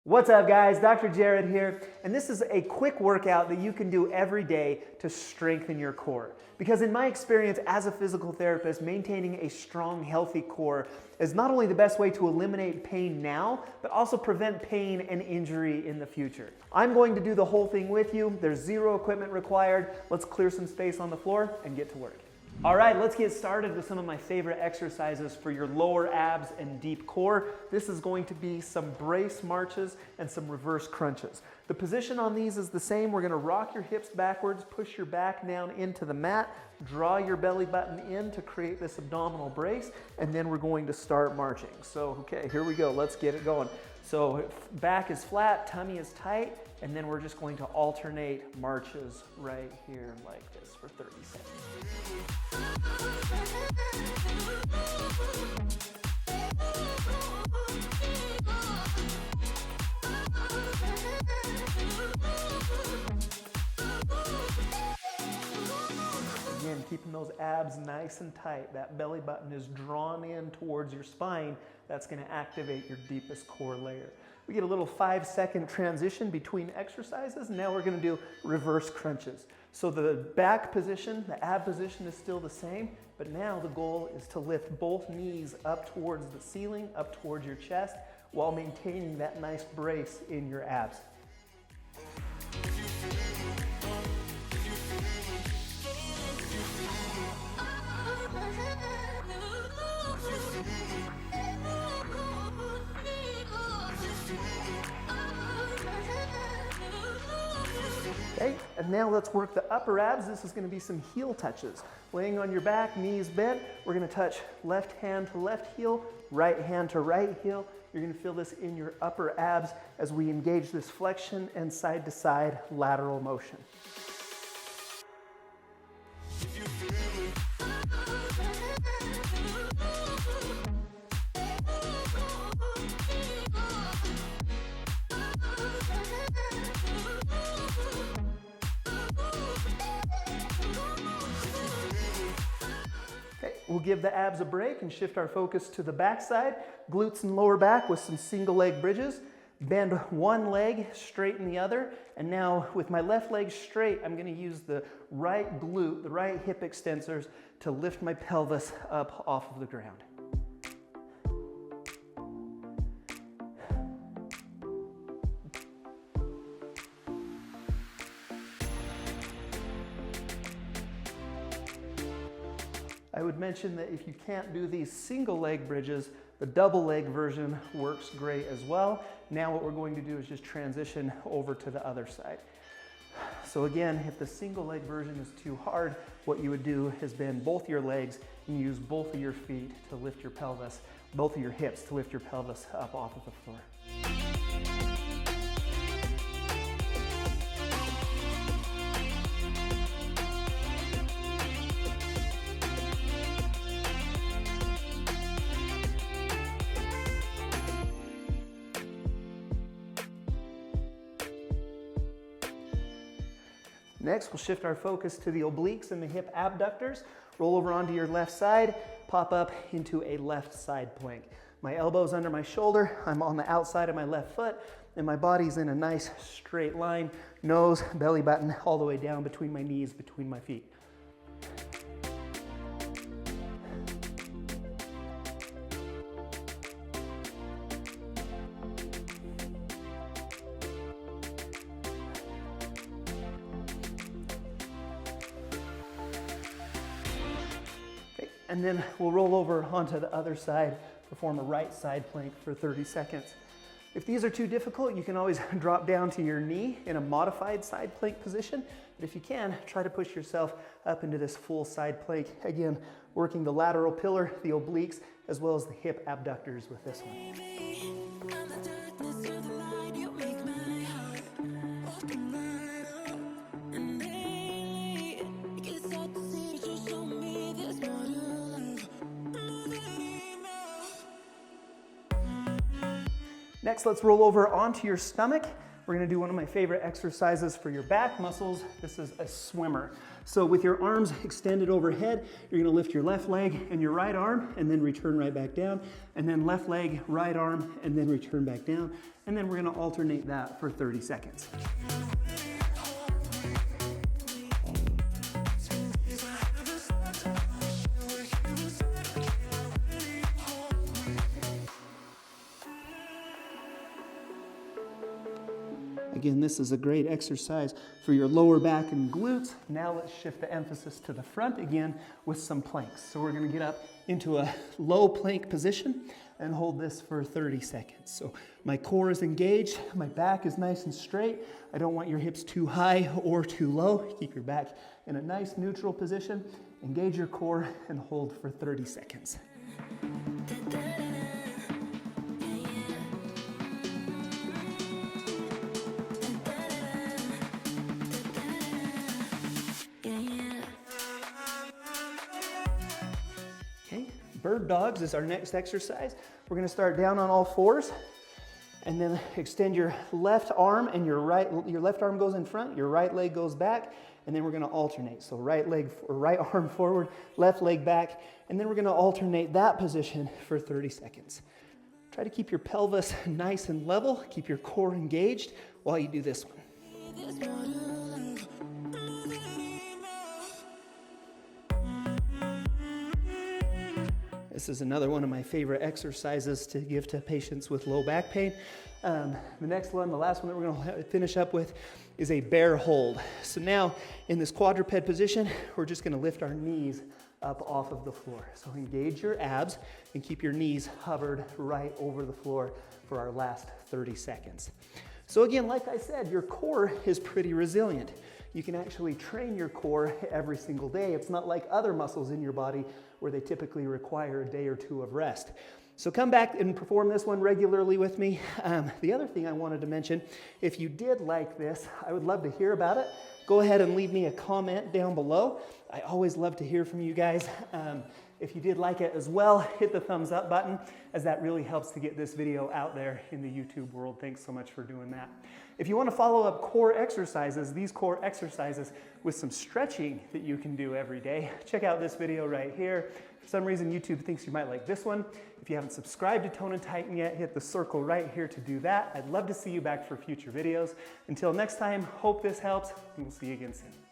What's up guys, Dr. Jared here, and this is a quick workout that you can do every day to strengthen your core. Because in my experience as a physical therapist, maintaining a strong, healthy core is not only the best way to eliminate pain now, but also prevent pain and injury in the future. I'm going to do the whole thing with you. There's zero equipment required. Let's clear some space on the floor and get to work. All right, let's get started with some of my favorite exercises for your lower abs and deep core. This is going to be some brace marches and some reverse crunches. The position on these is the same. We're gonna rock your hips backwards, push your back down into the mat, draw your belly button in to create this abdominal brace, and then we're going to start marching. So, okay, here we go, let's get it going. So back is flat, tummy is tight, and then we're just going to alternate marches right here like this for 30 seconds. Again, keeping those abs nice and tight. That belly button is drawn in towards your spine. That's going to activate your deepest core layer. We get a little 5-second transition between exercises. Now we're going to do reverse crunches. So the back position, the ab position is still the same, but now the goal is to lift both knees up towards the ceiling, up towards your chest, while maintaining that nice brace in your abs. Okay, and now let's work the upper abs. This is going to be some heel touches. Laying on your back, knees bent, we're going to touch left hand to left heel, right hand to right heel. You're going to feel this in your upper abs as we engage this flexion and side to side lateral motion. We'll give the abs a break and shift our focus to the back side, glutes and lower back with some single leg bridges. Bend one leg, straighten the other, and now with my left leg straight, I'm gonna use the right glute, the right hip extensors to lift my pelvis up off of the ground. I would mention that if you can't do these single leg bridges, the double leg version works great as well. Now what we're going to do is just transition over to the other side. So again, if the single leg version is too hard, what you would do is bend both your legs and use both of your feet to lift your pelvis, both of your hips to lift your pelvis up off of the floor. Next, we'll shift our focus to the obliques and the hip abductors. Roll over onto your left side, pop up into a left side plank. My elbow's under my shoulder, I'm on the outside of my left foot, and my body's in a nice straight line, nose, belly button, all the way down between my knees, between my feet. And then we'll roll over onto the other side, perform a right side plank for 30 seconds. If these are too difficult, you can always drop down to your knee in a modified side plank position. But if you can, try to push yourself up into this full side plank. Again, working the lateral pillar, the obliques, as well as the hip abductors with this one. Next, let's roll over onto your stomach. we're gonna do one of my favorite exercises for your back muscles. This is a swimmer. So with your arms extended overhead, you're gonna lift your left leg and your right arm and then return right back down. And then left leg, right arm, and then return back down. And then we're gonna alternate that for 30 seconds. Again, this is a great exercise for your lower back and glutes. Now let's shift the emphasis to the front again with some planks. So we're gonna get up into a low plank position and hold this for 30 seconds. So my core is engaged, my back is nice and straight. I don't want your hips too high or too low. Keep your back in a nice neutral position. Engage your core and hold for 30 seconds. Bird dogs is our next exercise. We're gonna start down on all fours and then extend your left arm and your left arm goes in front, your right leg goes back, and then we're gonna alternate. So right leg or right arm forward, left leg back, and then we're gonna alternate that position for 30 seconds. Try to keep your pelvis nice and level, keep your core engaged while you do this one. This is another one of my favorite exercises to give to patients with low back pain. The next one, the last one that we're going to finish up with is a bear hold. So now in this quadruped position, we're just going to lift our knees up off of the floor. So engage your abs and keep your knees hovered right over the floor for our last 30 seconds. So again, like I said, your core is pretty resilient. You can actually train your core every single day. It's not like other muscles in your body where they typically require a day or two of rest. So come back and perform this one regularly with me. The other thing I wanted to mention, if you did like this, I would love to hear about it. Go ahead and leave me a comment down below. I always love to hear from you guys. If you did like it as well, hit the thumbs up button, as that really helps to get this video out there in the YouTube world. Thanks so much for doing that. If you want to follow up core exercises, these core exercises with some stretching that you can do every day, check out this video right here. For some reason, YouTube thinks you might like this one. If you haven't subscribed to Tone and Tighten yet, hit the circle right here to do that. I'd love to see you back for future videos. Until next time, hope this helps, and we'll see you again soon.